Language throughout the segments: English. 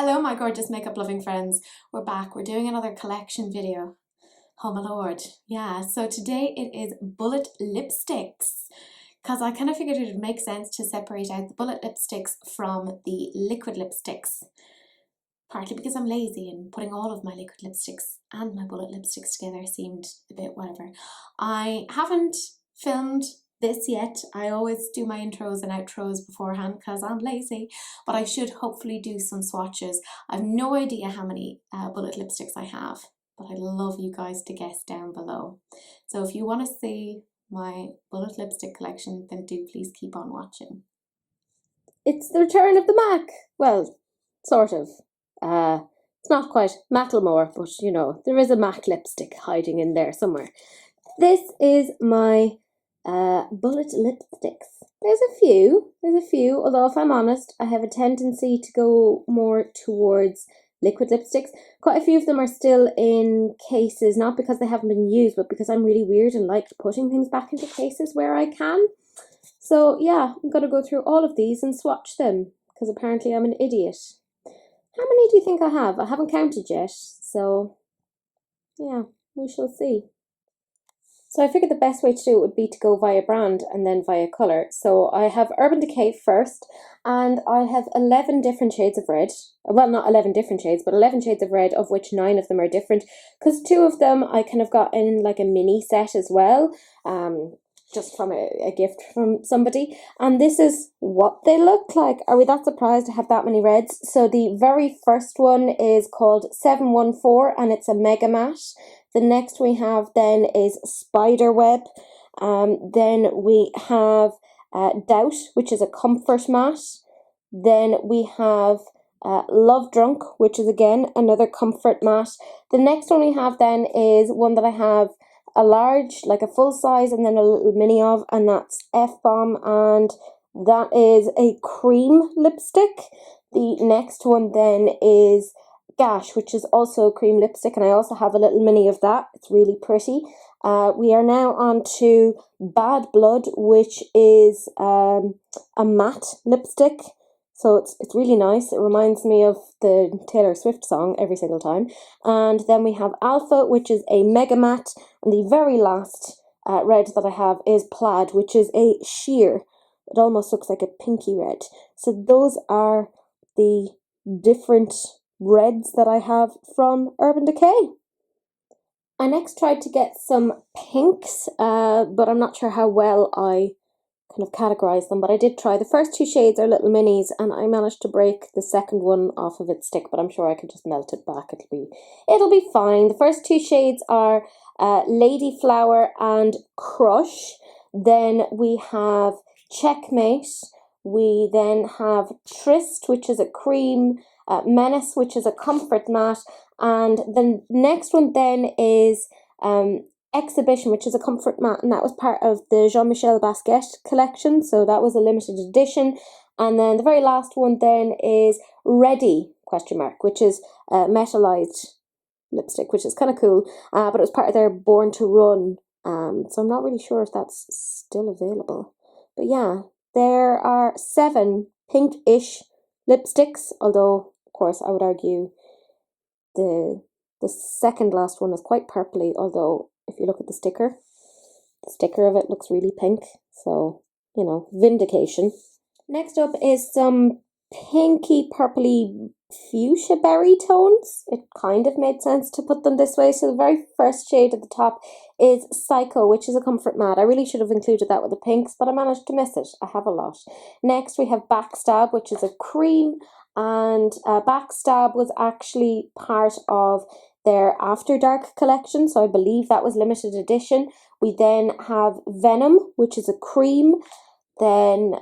Hello my gorgeous makeup loving friends, we're back, we're doing another collection video. Oh my lord, yeah, so today it is bullet lipsticks, because I kind of figured it would make sense to separate out the bullet lipsticks from the liquid lipsticks, partly because I'm lazy and putting all of my liquid lipsticks and my bullet lipsticks together seemed a bit whatever. I haven't filmed this yet. I always do my intros and outros beforehand because I'm lazy, but I should hopefully do some swatches. I've no idea how many bullet lipsticks I have, but I'd love you guys to guess down below. So if you want to see my bullet lipstick collection, then do please keep on watching. It's the return of the MAC. Well, sort of. It's not quite Macklemore, but you know, there is a MAC lipstick hiding in there somewhere. This is my bullet lipsticks. There's a few, although if I'm honest, I have a tendency to go more towards liquid lipsticks. Quite a few of them are still in cases, not because they haven't been used, but because I'm really weird and like putting things back into cases where I can. So yeah, I'm going to go through all of these and swatch them, because apparently I'm an idiot. How many do you think I have? I haven't counted yet, so yeah, we shall see. So I figured the best way to do it would be to go via brand and then via colour. So I have Urban Decay first, and I have 11 different shades of red. Well, not 11 different shades, but 11 shades of red, of which 9 of them are different, because 2 of them I kind of got in like a mini set as well, just from a gift from somebody. And this is what they look like. Are we that surprised to have that many reds? So the very first one is called 714, and it's a mega matte. The next we have then is Spiderweb. Then we have Doubt, which is a comfort matte. Then we have Love Drunk, which is again another comfort matte. The next one we have then is one that I have a large, like a full size, and then a little mini of, and that's F-Bomb, and that is a cream lipstick. The next one then is Gash, which is also a cream lipstick, and I also have a little mini of that. It's really pretty. We are now on to Bad Blood, which is a matte lipstick. So it's really nice. It reminds me of the Taylor Swift song every single time. And then we have Alpha, which is a mega matte. And the very last red that I have is Plaid, which is a sheer. It almost looks like a pinky red. So those are the different reds that I have from Urban Decay. I next tried to get some pinks, but I'm not sure how well I kind of categorize them, but I did try. The first 2 shades are little minis, and I managed to break the second one off of its stick, but I'm sure I could just melt it back. It'll be fine. The first 2 shades are Lady Flower and Crush. Then we have Checkmate. We then have Tryst, which is a cream, Menace, which is a comfort matte, and the next one then is Exhibition, which is a comfort matte, and that was part of the Jean-Michel Basquiat collection, so that was a limited edition. And then the very last one then is Ready, which is metallized lipstick, which is kind of cool, but it was part of their Born to Run, so I'm not really sure if that's still available. But yeah, there are 7 pink-ish lipsticks, although of course I would argue the second last one is quite purpley, although if you look at the sticker of it looks really pink, so you know, vindication. Next up is some pinky purpley fuchsia berry tones. It kind of made sense to put them this way. So the very first shade at the top is Psycho, which is a comfort matte. I really should have included that with the pinks, but I managed to miss it. I have a lot. Next we have Backstab, which is a cream, and Backstab was actually part of their After Dark collection, so I believe that was limited edition. We then have Venom, which is a cream. Then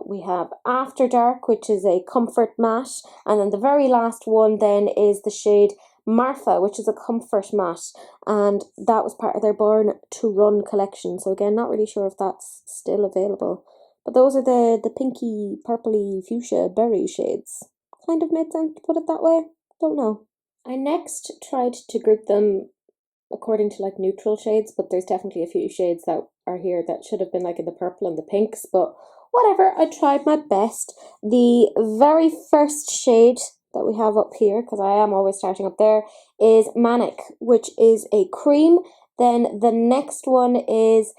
we have After Dark, which is a comfort matte. And then the very last one then is the shade Martha, which is a comfort matte. And that was part of their Born to Run collection. So again, not really sure if that's still available. But those are the pinky, purpley, fuchsia berry shades. Kind of made sense to put it that way. Don't know. I next tried to group them according to like neutral shades, but there's definitely a few shades that are here that should have been like in the purple and the pinks, but whatever, I tried my best. The very first shade that we have up here, because I am always starting up there, is Manic, which is a cream. Then the next one is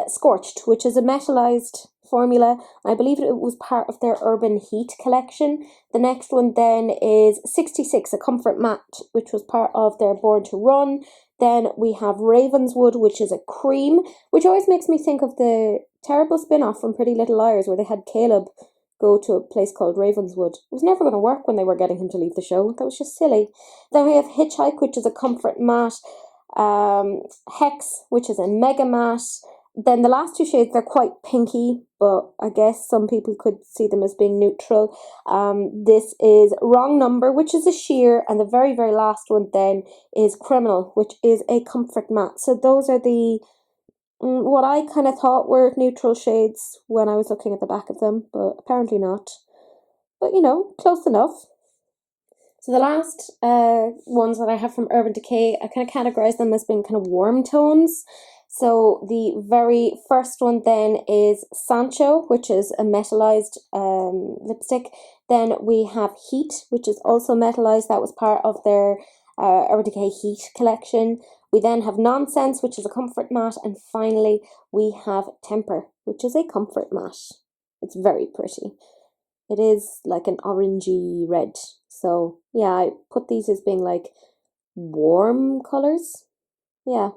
Scorched, which is a metallized formula. I believe it was part of their Urban Heat collection. The next one then is 66, a comfort matte, which was part of their Born to Run. Then we have Ravenswood, which is a cream, which always makes me think of the terrible spin-off from Pretty Little Liars where they had Caleb go to a place called Ravenswood. It was never going to work when they were getting him to leave the show. That was just silly. Then we have Hitchhike, which is a comfort matte. Hex, which is a mega matte. Then the last two shades, they're quite pinky, but I guess some people could see them as being neutral. This is Wrong Number, which is a sheer, and the very, very last one then is Criminal, which is a comfort matte. So those are the what I kind of thought were neutral shades when I was looking at the back of them, but apparently not. But you know, close enough. So the last ones that I have from Urban Decay, I kind of categorize them as being kind of warm tones. So the very first one then is Sancho, which is a metallized lipstick. Then we have Heat, which is also metallized. That was part of their Urban Decay Heat collection. We then have Nonsense, which is a comfort matte. And finally, we have Temper, which is a comfort matte. It's very pretty. It is like an orangey red. So yeah, I put these as being like warm colours. Yeah.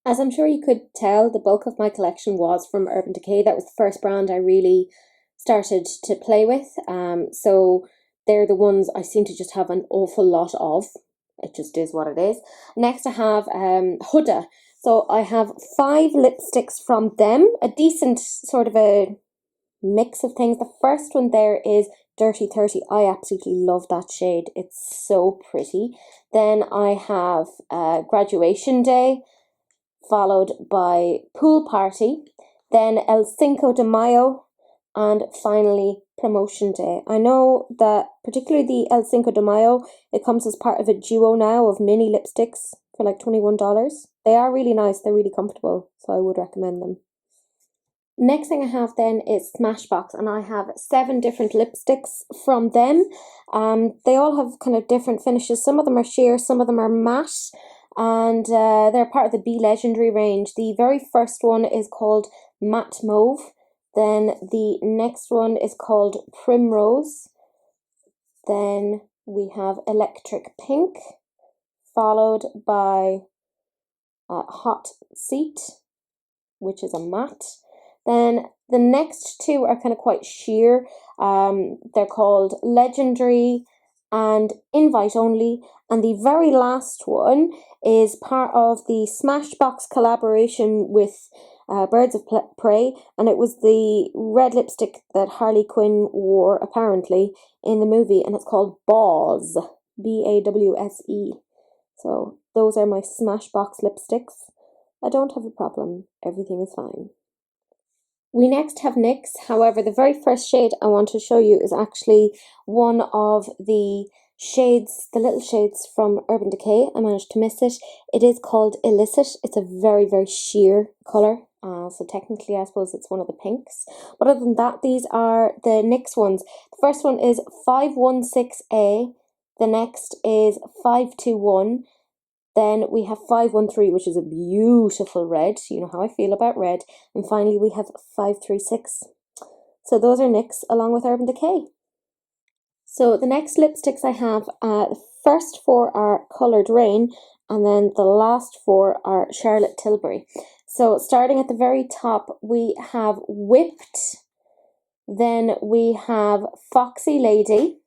As I'm sure you could tell, the bulk of my collection was from Urban Decay. That was the first brand I really started to play with. So they're the ones I seem to just have an awful lot of. It just is what it is. Next I have Huda. So I have 5 lipsticks from them. A decent sort of a mix of things. The first one there is Dirty 30. I absolutely love that shade. It's so pretty. Then I have Graduation Day, followed by Pool Party, then El Cinco de Mayo, and finally Promotion Day. I know that particularly the El Cinco de Mayo, it comes as part of a duo now of mini lipsticks for like $21. They are really nice, they're really comfortable, so I would recommend them. Next thing I have then is Smashbox, and I have 7 different lipsticks from them. They all have kind of different finishes. Some of them are sheer, some of them are matte, and they're part of the Be Legendary range. The very first one is called Matte Mauve. Then the next one is called Primrose. Then we have Electric Pink, followed by Hot Seat, which is a matte. Then the next 2 are kind of quite sheer. They're called Legendary and Invite Only. And the very last one is part of the Smashbox collaboration with Birds of Prey. And it was the red lipstick that Harley Quinn wore, apparently, in the movie. And it's called Bawse. B-A-W-S-E. So those are my Smashbox lipsticks. I don't have a problem. Everything is fine. We next have NYX. However, the very first shade I want to show you is actually one of the shades, the little shades from Urban Decay. I managed to miss it. It is called Illicit. It's a very, very sheer colour. So technically, I suppose it's one of the pinks. But other than that, these are the NYX ones. The first one is 516A. The next is 521. Then we have 513, which is a beautiful red. You know how I feel about red. And finally, we have 536. So those are NYX along with Urban Decay. So the next lipsticks I have, the first 4 are Coloured Rain, and then the last 4 are Charlotte Tilbury. So starting at the very top, we have Whipped. Then we have Foxy Lady.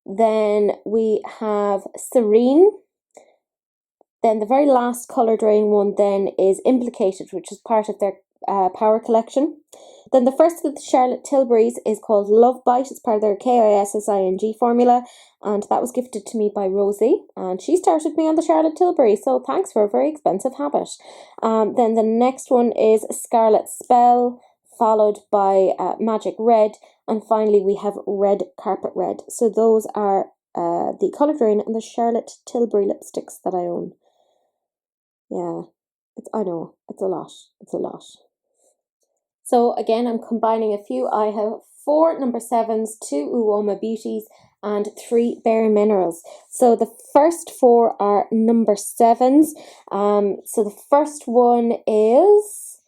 Then we have Serene. Then the very last Coloured Rain one then is Implicated, which is part of their Power collection. Then the first of the Charlotte Tilburys is called Love Bite. It's part of their KISSING formula, and that was gifted to me by Rosie, and she started me on the Charlotte Tilbury, so thanks for a very expensive habit. Then the next one is Scarlet Spell, followed by Magic Red, and finally we have Red Carpet Red. So those are the Coloured Rain and the Charlotte Tilbury lipsticks that I own. Yeah, I know, it's a lot. It's a lot. So again, I'm combining a few. I have 4 number 7s, 2 Uoma Beauties, and 3 Bare Minerals. So the first 4 are number 7s. So the first one is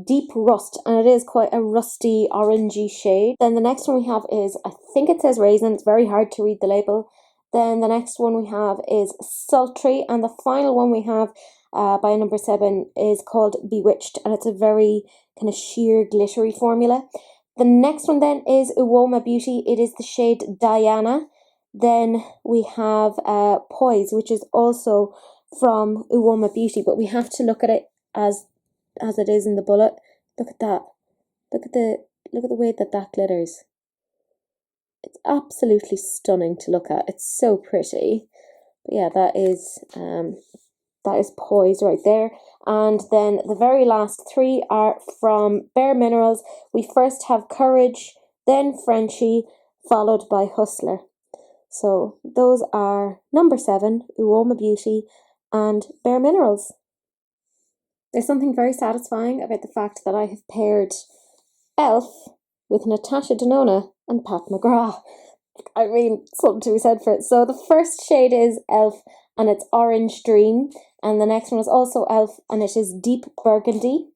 Deep Rust, and it is quite a rusty orangey shade. Then the next one we have is, I think it says Raisin, it's very hard to read the label. Then the next one we have is Sultry, and the final one we have by number 7 is called Bewitched, and it's a very kind of sheer glittery formula. The next one then is Uoma Beauty. It is the shade Diana. Then we have Poise, which is also from Uoma Beauty, but we have to look at it as it is in the bullet. Look at that. Look at the way that glitters. It's absolutely stunning to look at. It's so pretty. But yeah, that is Poise right there. And then the very last 3 are from Bare Minerals. We first have Courage, then Frenchie, followed by Hustler. So those are number 7, Uoma Beauty, and Bare Minerals. There's something very satisfying about the fact that I have paired Elf with Natasha Denona and Pat McGrath. I mean, something to be said for it. So the first shade is Elf, and it's Orange Dream. And the next one is also Elf, and it is Deep Burgundy.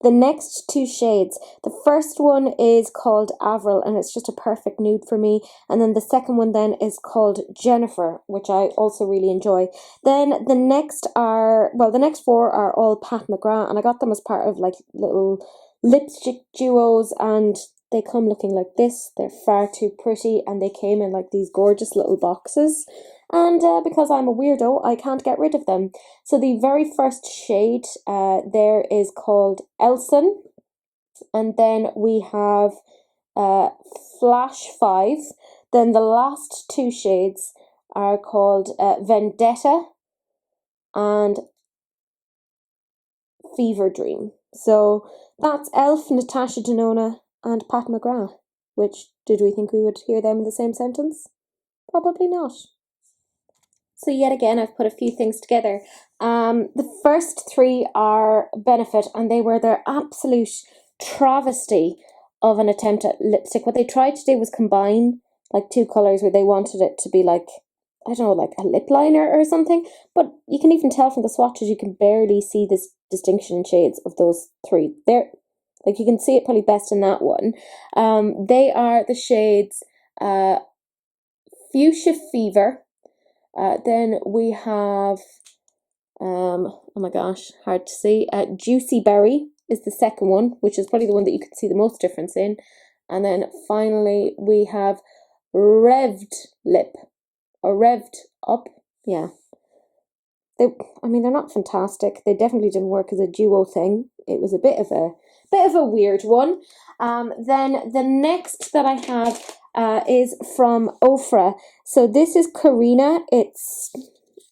The next 2 shades, the first one is called Avril, and it's just a perfect nude for me. And then the second one then is called Jennifer, which I also really enjoy. Then the next 4 are all Pat McGrath, and I got them as part of like little lipstick duos, and they come looking like this. They're far too pretty, and they came in like these gorgeous little boxes. And because I'm a weirdo, I can't get rid of them. So the very first shade there is called Elson. And then we have Flash 5. Then the last 2 shades are called Vendetta and Fever Dream. So that's Elf, Natasha Denona, and Pat McGrath. Which, did we think we would hear them in the same sentence? Probably not. So yet again, I've put a few things together. The first 3 are Benefit, and they were their absolute travesty of an attempt at lipstick. What they tried to do was combine like 2 colours where they wanted it to be like, I don't know, like a lip liner or something. But you can even tell from the swatches, you can barely see this distinction in shades of those 3. They're, like, you can see it probably best in that one. They are the shades Fuchsia Fever. Then we have, oh my gosh, hard to see. Juicy Berry is the second one, which is probably the one that you can see the most difference in. And then finally we have Revved Lip, or Revved Up. Yeah. They're not fantastic. They definitely didn't work as a duo thing. It was a bit of a weird one. Then the next that I have is from Ofra. So this is Karina. It's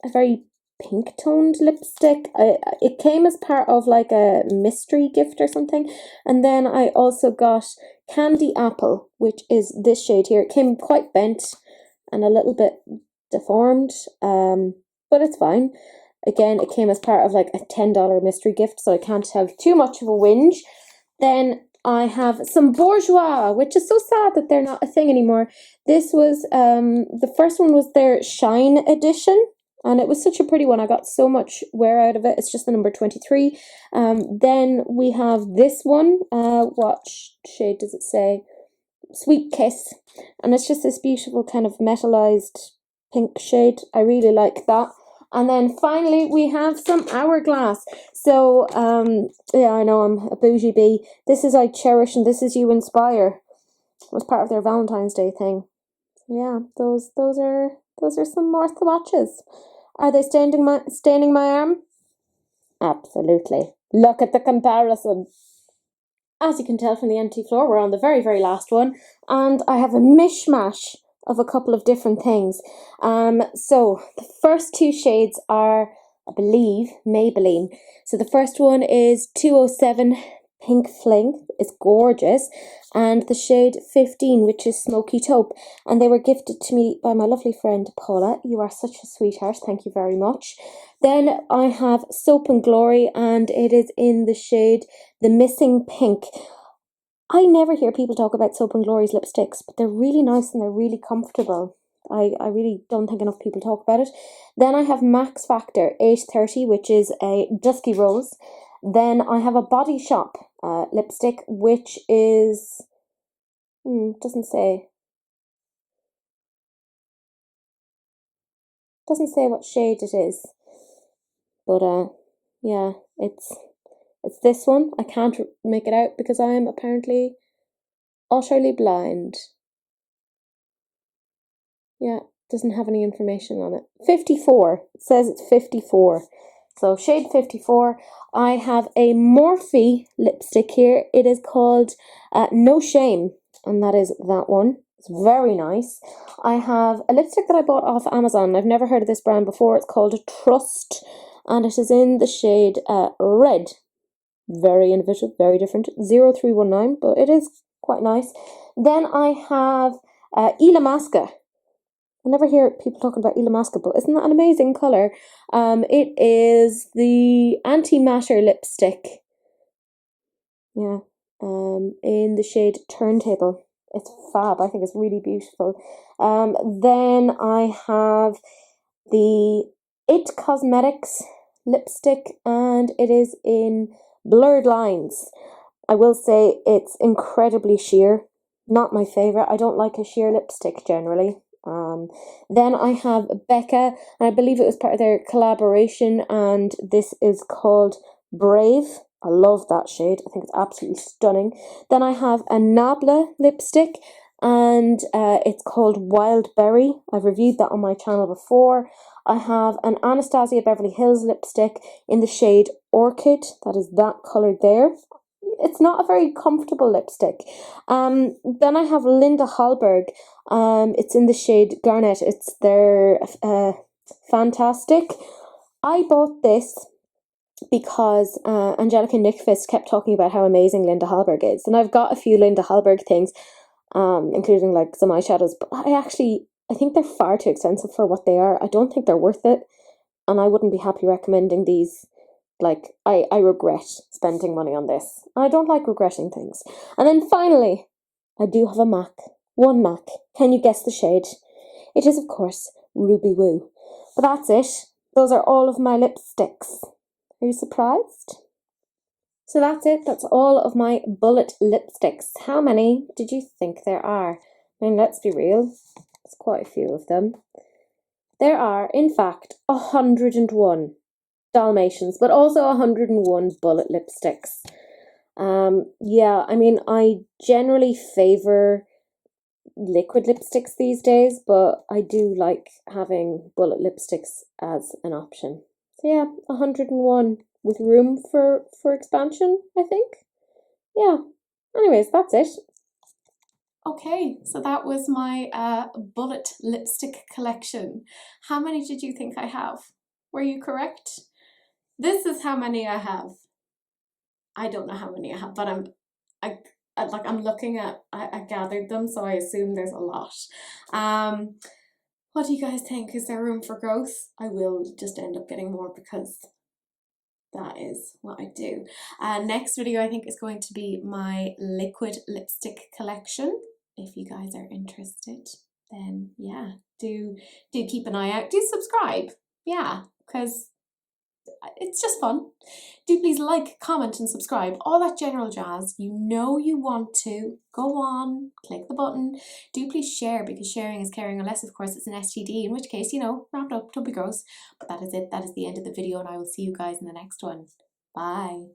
a very pink toned lipstick. It came as part of like a mystery gift or something. And then I also got Candy Apple, which is this shade here. It came quite bent and a little bit deformed, but it's fine. Again, it came as part of like a $10 mystery gift, so I can't have too much of a whinge. Then I have some Bourgeois, which is so sad that they're not a thing anymore. This was, the first one was their Shine edition, and it was such a pretty one. I got so much wear out of it. It's just the number 23. Then we have this one. What shade does it say? Sweet Kiss. And it's just this beautiful kind of metallized pink shade. I really like that. And then finally we have some Hourglass. So yeah, I know I'm a bougie bee. This is I Cherish and This Is You Inspire. It was part of their Valentine's Day thing. So yeah, those are some more swatches. Are they staining my arm? Absolutely. Look at the comparison. As you can tell from the empty floor, we're on the very, very last one. And I have a mishmash of a couple of different things. So the first 2 shades are, I believe, Maybelline. So the first one is 207 Pink Fling. It's gorgeous. And the shade 15, which is Smoky Taupe. And they were gifted to me by my lovely friend Paula. You are such a sweetheart. Thank you very much. Then I have Soap and Glory, and it is in the shade The Missing Pink. I never hear people talk about Soap and Glory's lipsticks, but they're really nice and they're really comfortable. I really don't think enough people talk about it. Then I have Max Factor 830, which is a dusky rose. Then I have a Body Shop lipstick, which is, doesn't say what shade it is. But yeah, it's this one. I can't make it out because I am apparently utterly blind. Yeah, doesn't have any information on it. 54. It says it's 54. So shade 54. I have a Morphe lipstick here. It is called No Shame, and that is that one. It's very nice. I have a lipstick that I bought off Amazon. I've never heard of this brand before. It's called Trust, and it is in the shade red. Very innovative, very different. 0319, but it is quite nice. Then I have Ilamasca. I never hear people talking about Ilamasca, but isn't that an amazing colour? It is the antimatter lipstick. Yeah. In the shade Turntable. It's fab. I think it's really beautiful. Then I have the It Cosmetics lipstick, and it is in Blurred Lines. I will say it's incredibly sheer. Not my favourite. I don't like a sheer lipstick generally. Then I have Becca, and I believe it was part of their collaboration, and this is called Brave. I love that shade. I think it's absolutely stunning. Then I have a Nabla lipstick, and it's called Wild Berry. I've reviewed that on my channel before. I have an Anastasia Beverly Hills lipstick in the shade Orchid. That is that colour there. It's not a very comfortable lipstick. Then I have Linda Hallberg. It's in the shade Garnet. It's their Fantastic. I bought this because Angelica Nickfist kept talking about how amazing Linda Hallberg is, and I've got a few Linda Hallberg things, including like some eyeshadows, but I think they're far too expensive for what they are. I don't think they're worth it, and I wouldn't be happy recommending these. Like, I regret spending money on this. I don't like regretting things. And then finally, I do have a MAC. One MAC. Can you guess the shade? It is, of course, Ruby Woo. But that's it. Those are all of my lipsticks. Are you surprised? So that's it. That's all of my bullet lipsticks. How many did you think there are? I mean, let's be real. There's quite a few of them. There are, in fact, 101. Dalmatians, but also 101 bullet lipsticks. Yeah, I mean, I generally favour liquid lipsticks these days, but I do like having bullet lipsticks as an option. So yeah, 101 with room for expansion, I think. Yeah. Anyways, that's it. Okay, so that was my bullet lipstick collection. How many did you think I have? Were you correct? This is how many I have. I don't know how many I have, but I'm looking at, I gathered them, so I assume there's a lot. What do you guys think? Is there room for growth? I will just end up getting more because that is what I do. Next video I think is going to be my liquid lipstick collection. If you guys are interested, then yeah, do keep an eye out. Do subscribe. Yeah, because it's just fun. Do please like, comment and subscribe, all that general jazz. You know you want to. Go on, click the button. Do please share, because sharing is caring, unless of course it's an STD, in which case, you know, wrap it up, don't be gross. But that is it. That is the end of the video, and I will see you guys in the next one. Bye.